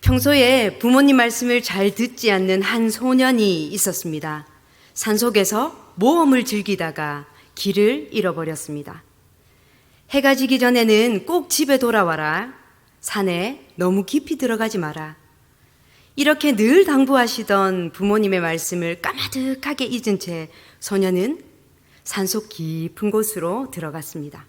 평소에 부모님 말씀을 잘 듣지 않는 한 소년이 있었습니다. 산속에서 모험을 즐기다가 길을 잃어버렸습니다. 해가 지기 전에는 꼭 집에 돌아와라. 산에 너무 깊이 들어가지 마라. 이렇게 늘 당부하시던 부모님의 말씀을 까마득하게 잊은 채 소년은 산속 깊은 곳으로 들어갔습니다.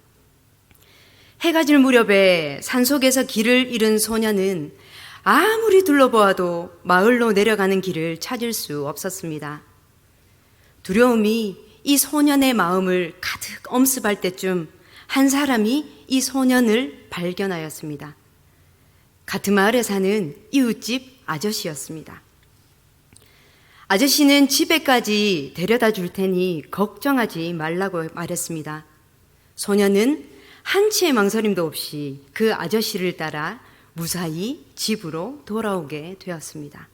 해가 질 무렵에 산속에서 길을 잃은 소년은 아무리 둘러보아도 마을로 내려가는 길을 찾을 수 없었습니다. 두려움이 이 소년의 마음을 가득 엄습할 때쯤 한 사람이 이 소년을 발견하였습니다. 같은 마을에 사는 이웃집 아저씨였습니다. 아저씨는 집에까지 데려다 줄 테니 걱정하지 말라고 말했습니다. 소년은 한치의 망설임도 없이 그 아저씨를 따라 무사히 집으로 돌아오게 되었습니다.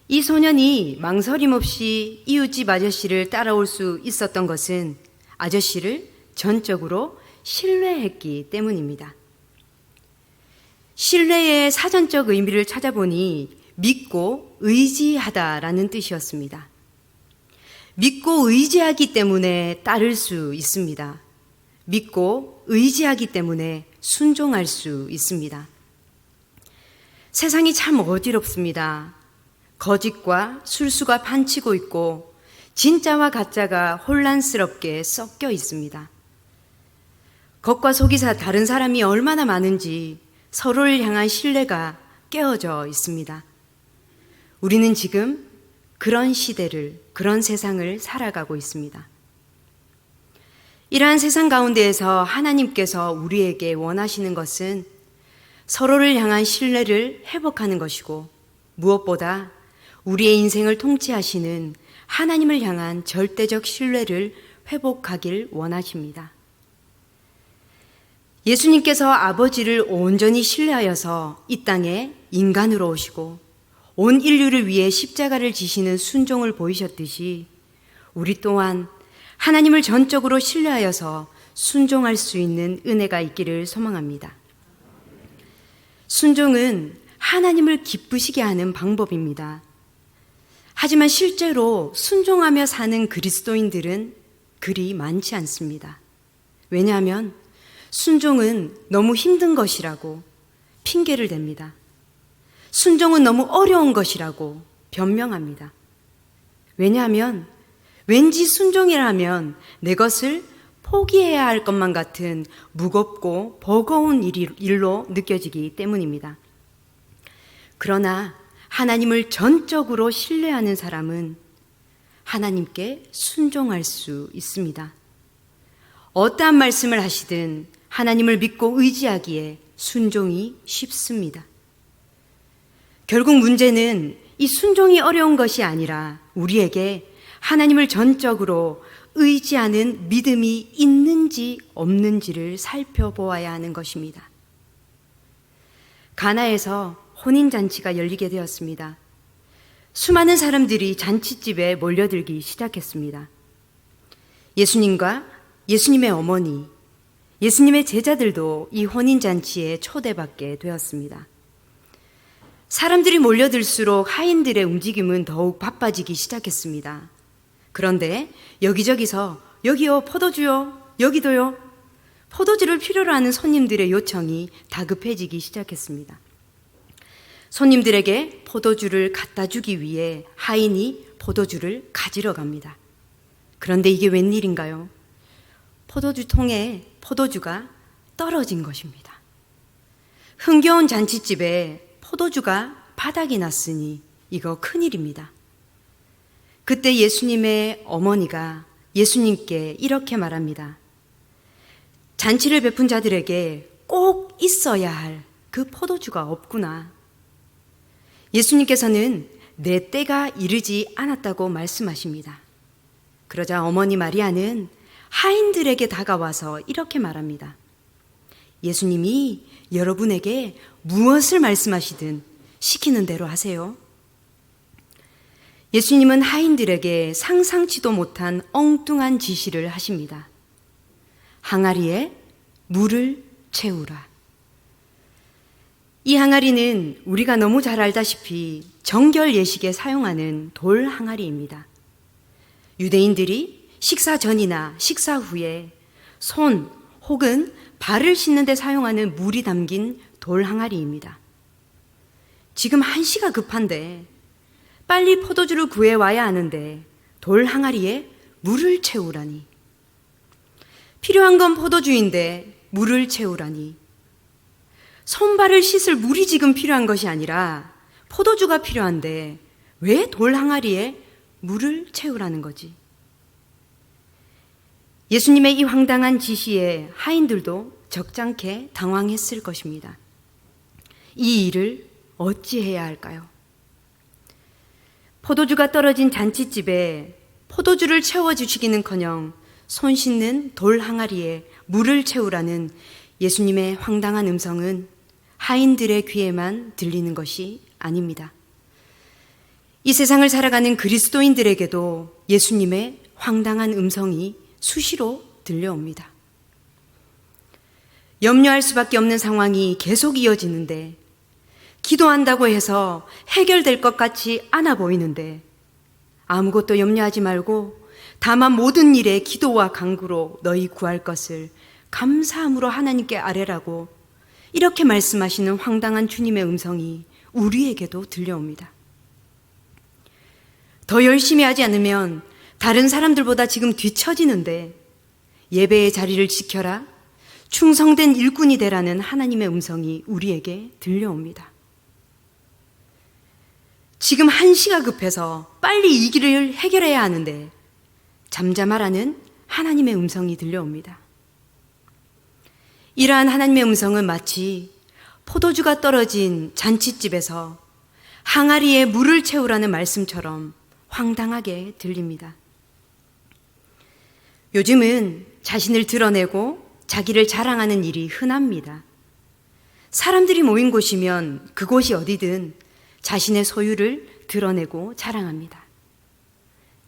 이 소년이 망설임 없이 이웃집 아저씨를 따라올 수 있었던 것은 아저씨를 전적으로 신뢰했기 때문입니다. 신뢰의 사전적 의미를 찾아보니 믿고 의지하다라는 뜻이었습니다. 믿고 의지하기 때문에 따를 수 있습니다. 믿고 의지하기 때문에 순종할 수 있습니다. 세상이 참 어지럽습니다. 거짓과 술수가 판치고 있고 진짜와 가짜가 혼란스럽게 섞여 있습니다. 겉과 속이 다른 사람이 얼마나 많은지 서로를 향한 신뢰가 깨어져 있습니다. 우리는 지금 그런 시대를, 그런 세상을 살아가고 있습니다. 이러한 세상 가운데에서 하나님께서 우리에게 원하시는 것은 서로를 향한 신뢰를 회복하는 것이고 무엇보다 우리의 인생을 통치하시는 하나님을 향한 절대적 신뢰를 회복하길 원하십니다. 예수님께서 아버지를 온전히 신뢰하여서 이 땅에 인간으로 오시고 온 인류를 위해 십자가를 지시는 순종을 보이셨듯이 우리 또한 하나님을 전적으로 신뢰하여서 순종할 수 있는 은혜가 있기를 소망합니다. 순종은 하나님을 기쁘시게 하는 방법입니다. 하지만 실제로 순종하며 사는 그리스도인들은 그리 많지 않습니다. 왜냐하면 순종은 너무 힘든 것이라고 핑계를 댑니다. 순종은 너무 어려운 것이라고 변명합니다. 왜냐하면 왠지 순종이라면 내 것을 포기해야 할 것만 같은 무겁고 버거운 일로 느껴지기 때문입니다. 그러나 하나님을 전적으로 신뢰하는 사람은 하나님께 순종할 수 있습니다. 어떠한 말씀을 하시든 하나님을 믿고 의지하기에 순종이 쉽습니다. 결국 문제는 이 순종이 어려운 것이 아니라 우리에게 하나님을 전적으로 의지하는 믿음이 있는지 없는지를 살펴보아야 하는 것입니다. 가나에서 혼인잔치가 열리게 되었습니다. 수많은 사람들이 잔치집에 몰려들기 시작했습니다. 예수님과 예수님의 어머니, 예수님의 제자들도 이 혼인잔치에 초대받게 되었습니다. 사람들이 몰려들수록 하인들의 움직임은 더욱 바빠지기 시작했습니다. 그런데 여기저기서 여기요, 포도주요, 여기도요. 포도주를 필요로 하는 손님들의 요청이 다급해지기 시작했습니다. 손님들에게 포도주를 갖다 주기 위해 하인이 포도주를 가지러 갑니다. 그런데 이게 웬일인가요? 포도주통에 포도주가 떨어진 것입니다. 흥겨운 잔치집에 포도주가 바닥이 났으니 이거 큰일입니다. 그때 예수님의 어머니가 예수님께 이렇게 말합니다. 잔치를 베푼 자들에게 꼭 있어야 할 그 포도주가 없구나. 예수님께서는 내 때가 이르지 않았다고 말씀하십니다. 그러자 어머니 마리아는 하인들에게 다가와서 이렇게 말합니다. 예수님이 여러분에게 무엇을 말씀하시든 시키는 대로 하세요. 예수님은 하인들에게 상상치도 못한 엉뚱한 지시를 하십니다. 항아리에 물을 채우라. 이 항아리는 우리가 너무 잘 알다시피 정결 예식에 사용하는 돌 항아리입니다. 유대인들이 식사 전이나 식사 후에 손 혹은 발을 씻는 데 사용하는 물이 담긴 돌 항아리입니다. 지금 한시가 급한데 빨리 포도주를 구해와야 하는데 돌 항아리에 물을 채우라니. 필요한 건 포도주인데 물을 채우라니. 손발을 씻을 물이 지금 필요한 것이 아니라 포도주가 필요한데 왜 돌 항아리에 물을 채우라는 거지? 예수님의 이 황당한 지시에 하인들도 적잖게 당황했을 것입니다. 이 일을 어찌해야 할까요? 포도주가 떨어진 잔치집에 포도주를 채워주시기는커녕 손 씻는 돌 항아리에 물을 채우라는 예수님의 황당한 음성은 하인들의 귀에만 들리는 것이 아닙니다. 이 세상을 살아가는 그리스도인들에게도 예수님의 황당한 음성이 수시로 들려옵니다. 염려할 수밖에 없는 상황이 계속 이어지는데, 기도한다고 해서 해결될 것 같이 않아 보이는데, 아무것도 염려하지 말고 다만 모든 일에 기도와 간구로 너희 구할 것을 감사함으로 하나님께 아뢰라고 이렇게 말씀하시는 황당한 주님의 음성이 우리에게도 들려옵니다. 더 열심히 하지 않으면 다른 사람들보다 지금 뒤처지는데 예배의 자리를 지켜라, 충성된 일꾼이 되라는 하나님의 음성이 우리에게 들려옵니다. 지금 한시가 급해서 빨리 이 길을 해결해야 하는데 잠잠하라는 하나님의 음성이 들려옵니다. 이러한 하나님의 음성은 마치 포도주가 떨어진 잔치집에서 항아리에 물을 채우라는 말씀처럼 황당하게 들립니다. 요즘은 자신을 드러내고 자기를 자랑하는 일이 흔합니다. 사람들이 모인 곳이면 그곳이 어디든 자신의 소유를 드러내고 자랑합니다.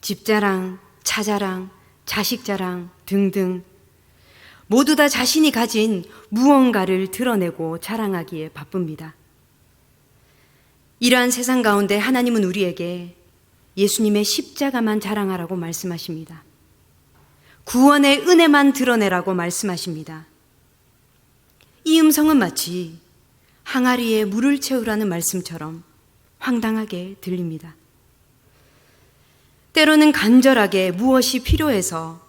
집 자랑, 차 자랑, 자식 자랑 등등 모두 다 자신이 가진 무언가를 드러내고 자랑하기에 바쁩니다. 이러한 세상 가운데 하나님은 우리에게 예수님의 십자가만 자랑하라고 말씀하십니다. 구원의 은혜만 드러내라고 말씀하십니다. 이 음성은 마치 항아리에 물을 채우라는 말씀처럼 황당하게 들립니다. 때로는 간절하게 무엇이 필요해서,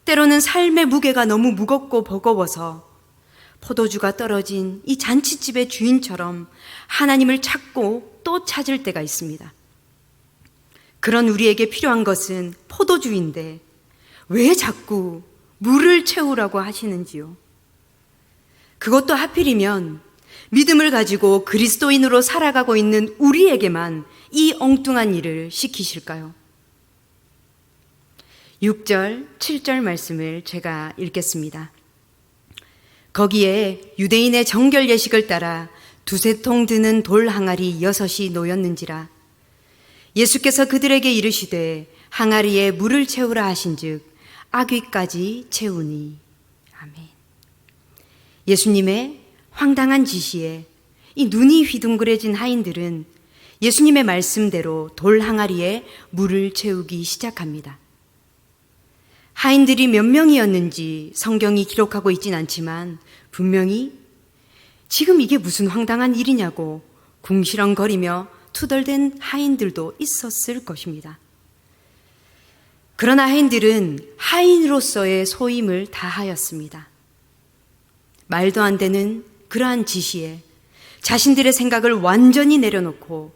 때로는 삶의 무게가 너무 무겁고 버거워서 포도주가 떨어진 이 잔치집의 주인처럼 하나님을 찾고 또 찾을 때가 있습니다. 그런 우리에게 필요한 것은 포도주인데 왜 자꾸 물을 채우라고 하시는지요? 그것도 하필이면 믿음을 가지고 그리스도인으로 살아가고 있는 우리에게만 이 엉뚱한 일을 시키실까요? 6절, 7절 말씀을 제가 읽겠습니다. 거기에 유대인의 정결 예식을 따라 두세 통 드는 돌 항아리 6이 놓였는지라. 예수께서 그들에게 이르시되 항아리에 물을 채우라 하신즉 아귀까지 채우니. 아멘. 예수님의 황당한 지시에 이 눈이 휘둥그레진 하인들은 예수님의 말씀대로 돌 항아리에 물을 채우기 시작합니다. 하인들이 몇 명이었는지 성경이 기록하고 있진 않지만 분명히 지금 이게 무슨 황당한 일이냐고 궁시렁거리며 투덜댄 하인들도 있었을 것입니다. 그러나 하인들은 하인으로서의 소임을 다하였습니다. 말도 안 되는 그러한 지시에 자신들의 생각을 완전히 내려놓고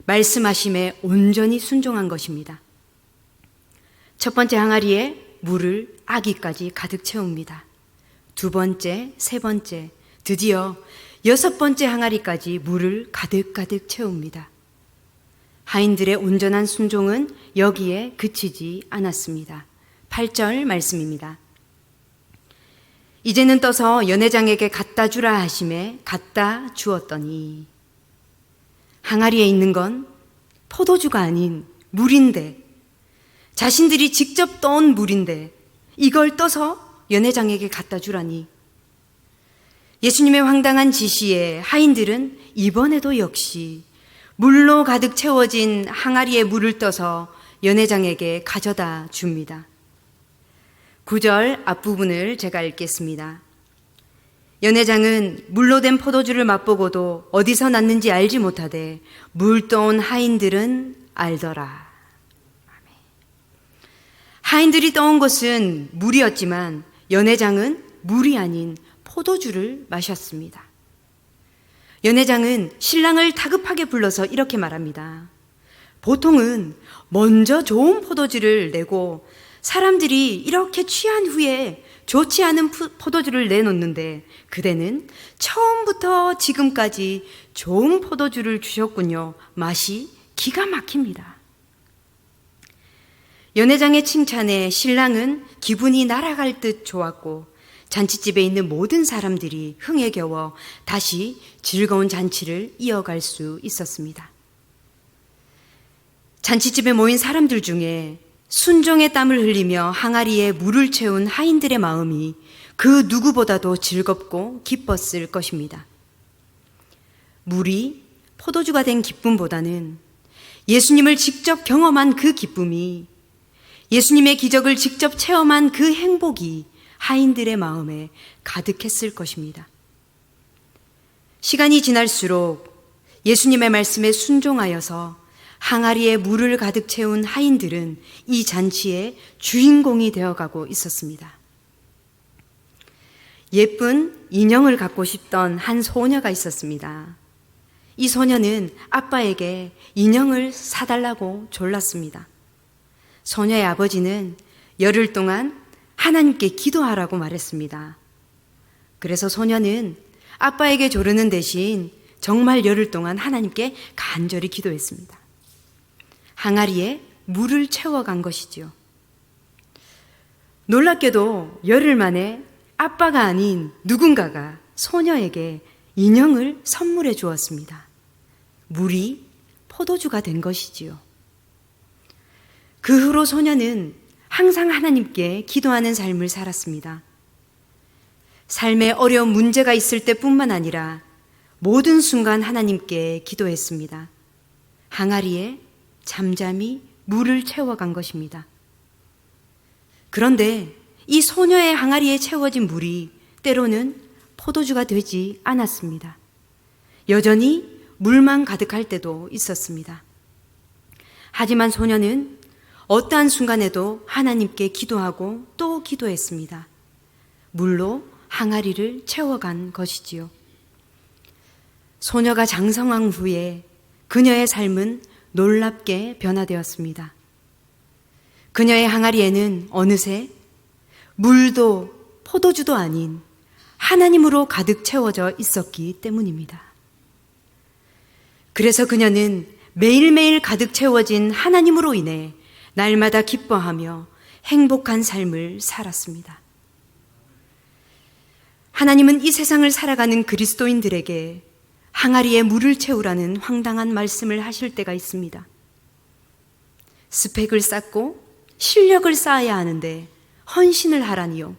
말씀하심에 온전히 순종한 것입니다. 첫 번째 항아리에 물을 아기까지 가득 채웁니다. 두 번째, 세 번째, 드디어 6번째 항아리까지 물을 가득가득 채웁니다. 하인들의 온전한 순종은 여기에 그치지 않았습니다. 8절 말씀입니다. 이제는 떠서 연회장에게 갖다 주라 하심에 갖다 주었더니. 항아리에 있는 건 포도주가 아닌 물인데, 자신들이 직접 떠온 물인데 이걸 떠서 연회장에게 갖다 주라니. 예수님의 황당한 지시에 하인들은 이번에도 역시 물로 가득 채워진 항아리에 물을 떠서 연회장에게 가져다 줍니다. 9절 앞부분을 제가 읽겠습니다. 연회장은 물로 된 포도주를 맛보고도 어디서 났는지 알지 못하되 물 떠온 하인들은 알더라. 하인들이 떠온 것은 물이었지만 연회장은 물이 아닌 포도주를 마셨습니다. 연회장은 신랑을 다급하게 불러서 이렇게 말합니다. 보통은 먼저 좋은 포도주를 내고 사람들이 이렇게 취한 후에 좋지 않은 포도주를 내놓는데 그대는 처음부터 지금까지 좋은 포도주를 주셨군요. 맛이 기가 막힙니다. 연회장의 칭찬에 신랑은 기분이 날아갈 듯 좋았고 잔치집에 있는 모든 사람들이 흥에 겨워 다시 즐거운 잔치를 이어갈 수 있었습니다. 잔치집에 모인 사람들 중에 순종의 땀을 흘리며 항아리에 물을 채운 하인들의 마음이 그 누구보다도 즐겁고 기뻤을 것입니다. 물이 포도주가 된 기쁨보다는 예수님을 직접 경험한 그 기쁨이, 예수님의 기적을 직접 체험한 그 행복이 하인들의 마음에 가득했을 것입니다. 시간이 지날수록 예수님의 말씀에 순종하여서 항아리에 물을 가득 채운 하인들은 이 잔치의 주인공이 되어가고 있었습니다. 예쁜 인형을 갖고 싶던 한 소녀가 있었습니다. 이 소녀는 아빠에게 인형을 사달라고 졸랐습니다. 소녀의 아버지는 열흘 동안 하나님께 기도하라고 말했습니다. 그래서 소녀는 아빠에게 조르는 대신 정말 열흘 동안 하나님께 간절히 기도했습니다. 항아리에 물을 채워간 것이지요. 놀랍게도 열흘 만에 아빠가 아닌 누군가가 소녀에게 인형을 선물해 주었습니다. 물이 포도주가 된 것이지요. 그 후로 소녀는 항상 하나님께 기도하는 삶을 살았습니다. 삶에 어려운 문제가 있을 때뿐만 아니라 모든 순간 하나님께 기도했습니다. 항아리에 잠잠히 물을 채워간 것입니다. 그런데 이 소녀의 항아리에 채워진 물이 때로는 포도주가 되지 않았습니다. 여전히 물만 가득할 때도 있었습니다. 하지만 소녀는 어떠한 순간에도 하나님께 기도하고 또 기도했습니다. 물로 항아리를 채워간 것이지요. 소녀가 장성한 후에 그녀의 삶은 놀랍게 변화되었습니다. 그녀의 항아리에는 어느새 물도 포도주도 아닌 하나님으로 가득 채워져 있었기 때문입니다. 그래서 그녀는 매일매일 가득 채워진 하나님으로 인해 날마다 기뻐하며 행복한 삶을 살았습니다. 하나님은 이 세상을 살아가는 그리스도인들에게 항아리에 물을 채우라는 황당한 말씀을 하실 때가 있습니다. 스펙을 쌓고 실력을 쌓아야 하는데 헌신을 하라니요.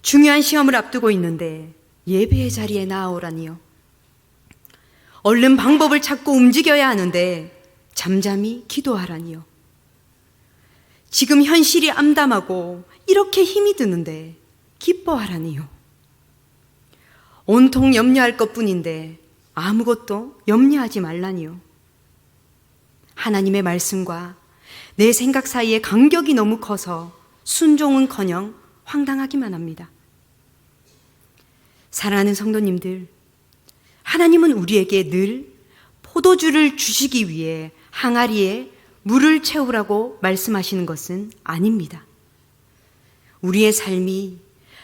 중요한 시험을 앞두고 있는데 예배의 자리에 나아오라니요. 얼른 방법을 찾고 움직여야 하는데 잠잠히 기도하라니요. 지금 현실이 암담하고 이렇게 힘이 드는데 기뻐하라니요. 온통 염려할 것뿐인데 아무것도 염려하지 말라니요. 하나님의 말씀과 내 생각 사이의 간격이 너무 커서 순종은커녕 황당하기만 합니다. 사랑하는 성도님들, 하나님은 우리에게 늘 포도주를 주시기 위해 항아리에 물을 채우라고 말씀하시는 것은 아닙니다. 우리의 삶이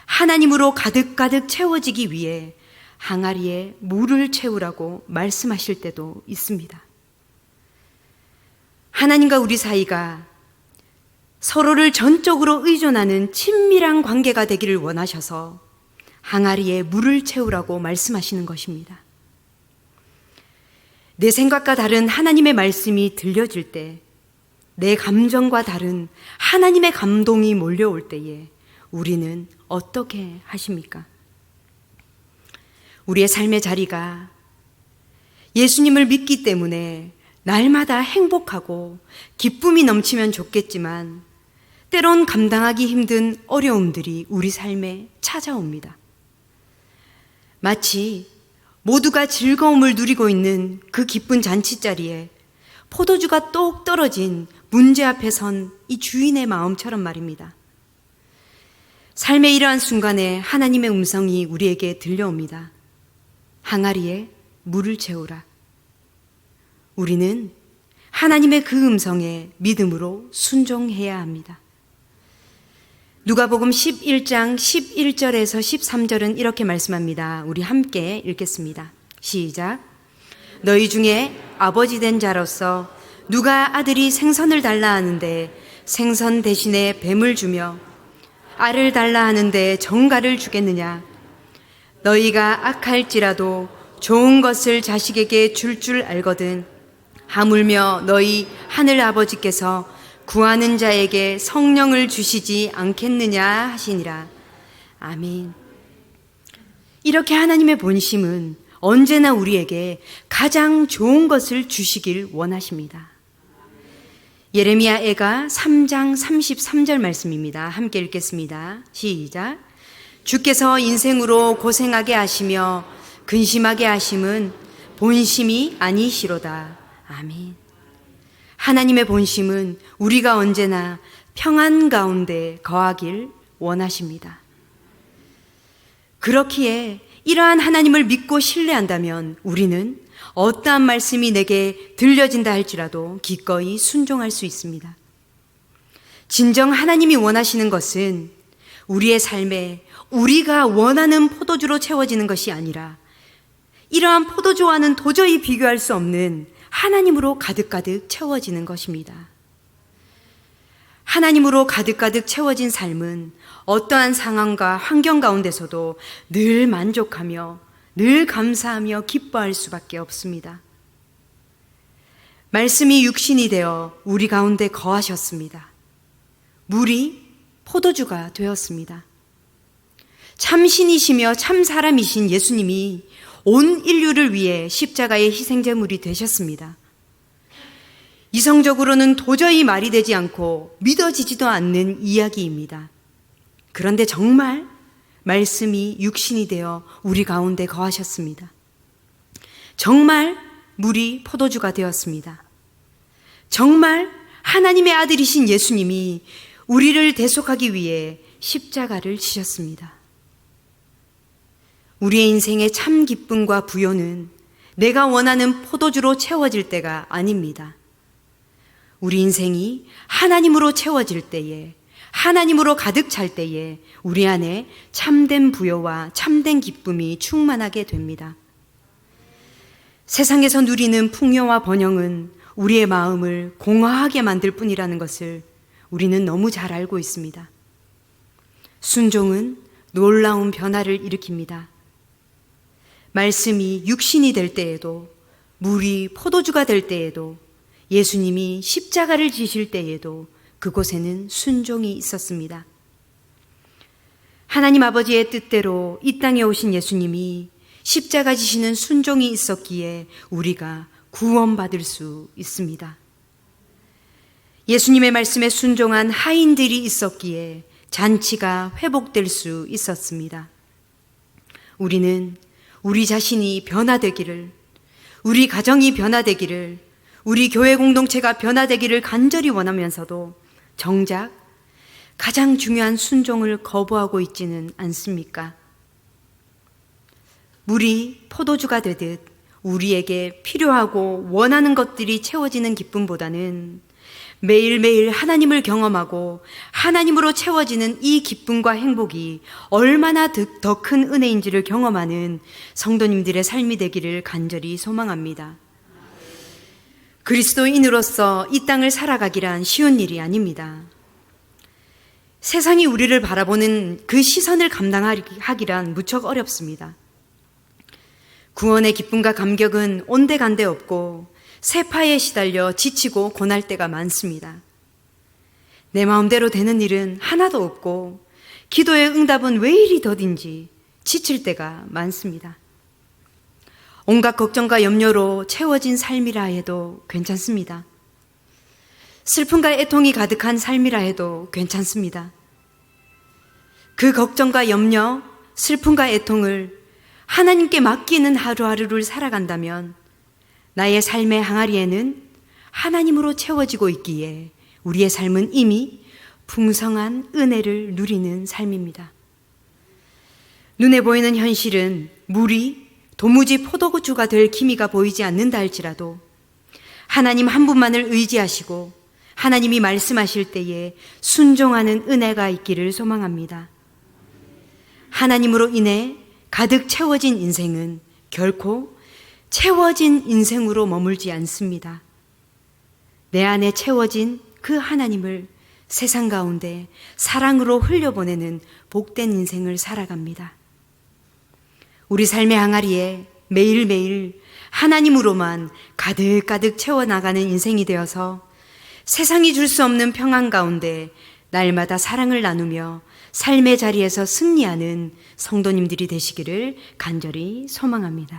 하나님으로 가득가득 채워지기 위해 항아리에 물을 채우라고 말씀하실 때도 있습니다. 하나님과 우리 사이가 서로를 전적으로 의존하는 친밀한 관계가 되기를 원하셔서 항아리에 물을 채우라고 말씀하시는 것입니다. 내 생각과 다른 하나님의 말씀이 들려질 때, 내 감정과 다른 하나님의 감동이 몰려올 때에 우리는 어떻게 하십니까? 우리의 삶의 자리가 예수님을 믿기 때문에 날마다 행복하고 기쁨이 넘치면 좋겠지만 때론 감당하기 힘든 어려움들이 우리 삶에 찾아옵니다. 마치 모두가 즐거움을 누리고 있는 그 기쁜 잔치자리에 포도주가 똑 떨어진 문제 앞에 선 이 주인의 마음처럼 말입니다. 삶의 이러한 순간에 하나님의 음성이 우리에게 들려옵니다. 항아리에 물을 채우라. 우리는 하나님의 그 음성에 믿음으로 순종해야 합니다. 누가복음 11장 11절에서 13절은 이렇게 말씀합니다. 우리 함께 읽겠습니다. 시작. 너희 중에 아버지 된 자로서 누가 아들이 생선을 달라 하는데 생선 대신에 뱀을 주며 알을 달라 하는데 정갈을 주겠느냐? 너희가 악할지라도 좋은 것을 자식에게 줄 알거든 하물며 너희 하늘 아버지께서 구하는 자에게 성령을 주시지 않겠느냐 하시니라. 아멘. 이렇게 하나님의 본심은 언제나 우리에게 가장 좋은 것을 주시길 원하십니다. 예레미야 애가 3장 33절 말씀입니다. 함께 읽겠습니다. 시작. 주께서 인생으로 고생하게 하시며 근심하게 하심은 본심이 아니시로다. 아멘. 하나님의 본심은 우리가 언제나 평안 가운데 거하길 원하십니다. 그렇기에 이러한 하나님을 믿고 신뢰한다면 우리는 어떠한 말씀이 내게 들려진다 할지라도 기꺼이 순종할 수 있습니다. 진정 하나님이 원하시는 것은 우리의 삶에 우리가 원하는 포도주로 채워지는 것이 아니라 이러한 포도주와는 도저히 비교할 수 없는 하나님으로 가득가득 채워지는 것입니다. 하나님으로 가득가득 채워진 삶은 어떠한 상황과 환경 가운데서도 늘 만족하며 늘 감사하며 기뻐할 수밖에 없습니다. 말씀이 육신이 되어 우리 가운데 거하셨습니다. 물이 포도주가 되었습니다. 참 신이시며 참 사람이신 예수님이 온 인류를 위해 십자가의 희생제물이 되셨습니다. 이성적으로는 도저히 말이 되지 않고 믿어지지도 않는 이야기입니다. 그런데 정말 말씀이 육신이 되어 우리 가운데 거하셨습니다. 정말 물이 포도주가 되었습니다. 정말 하나님의 아들이신 예수님이 우리를 대속하기 위해 십자가를 지셨습니다. 우리의 인생의 참 기쁨과 부요는 내가 원하는 포도주로 채워질 때가 아닙니다. 우리 인생이 하나님으로 채워질 때에, 하나님으로 가득 찰 때에 우리 안에 참된 부요와 참된 기쁨이 충만하게 됩니다. 세상에서 누리는 풍요와 번영은 우리의 마음을 공허하게 만들 뿐이라는 것을 우리는 너무 잘 알고 있습니다. 순종은 놀라운 변화를 일으킵니다. 말씀이 육신이 될 때에도, 물이 포도주가 될 때에도, 예수님이 십자가를 지실 때에도 그곳에는 순종이 있었습니다. 하나님 아버지의 뜻대로 이 땅에 오신 예수님이 십자가 지시는 순종이 있었기에 우리가 구원받을 수 있습니다. 예수님의 말씀에 순종한 하인들이 있었기에 잔치가 회복될 수 있었습니다. 우리는 우리 자신이 변화되기를, 우리 가정이 변화되기를, 우리 교회 공동체가 변화되기를 간절히 원하면서도 정작 가장 중요한 순종을 거부하고 있지는 않습니까? 물이 포도주가 되듯 우리에게 필요하고 원하는 것들이 채워지는 기쁨보다는 매일매일 하나님을 경험하고 하나님으로 채워지는 이 기쁨과 행복이 얼마나 더 큰 은혜인지를 경험하는 성도님들의 삶이 되기를 간절히 소망합니다. 그리스도인으로서 이 땅을 살아가기란 쉬운 일이 아닙니다. 세상이 우리를 바라보는 그 시선을 감당하기란 무척 어렵습니다. 구원의 기쁨과 감격은 온데간데 없고 세파에 시달려 지치고 고날 때가 많습니다. 내 마음대로 되는 일은 하나도 없고 기도의 응답은 왜 이리 더딘지 지칠 때가 많습니다. 온갖 걱정과 염려로 채워진 삶이라 해도 괜찮습니다. 슬픔과 애통이 가득한 삶이라 해도 괜찮습니다. 그 걱정과 염려, 슬픔과 애통을 하나님께 맡기는 하루하루를 살아간다면 나의 삶의 항아리에는 하나님으로 채워지고 있기에 우리의 삶은 이미 풍성한 은혜를 누리는 삶입니다. 눈에 보이는 현실은 물이 도무지 포도주가 될 기미가 보이지 않는다 할지라도 하나님 한 분만을 의지하시고 하나님이 말씀하실 때에 순종하는 은혜가 있기를 소망합니다. 하나님으로 인해 가득 채워진 인생은 결코 채워진 인생으로 머물지 않습니다. 내 안에 채워진 그 하나님을 세상 가운데 사랑으로 흘려보내는 복된 인생을 살아갑니다. 우리 삶의 항아리에 매일매일 하나님으로만 가득가득 채워나가는 인생이 되어서 세상이 줄 수 없는 평안 가운데 날마다 사랑을 나누며 삶의 자리에서 승리하는 성도님들이 되시기를 간절히 소망합니다.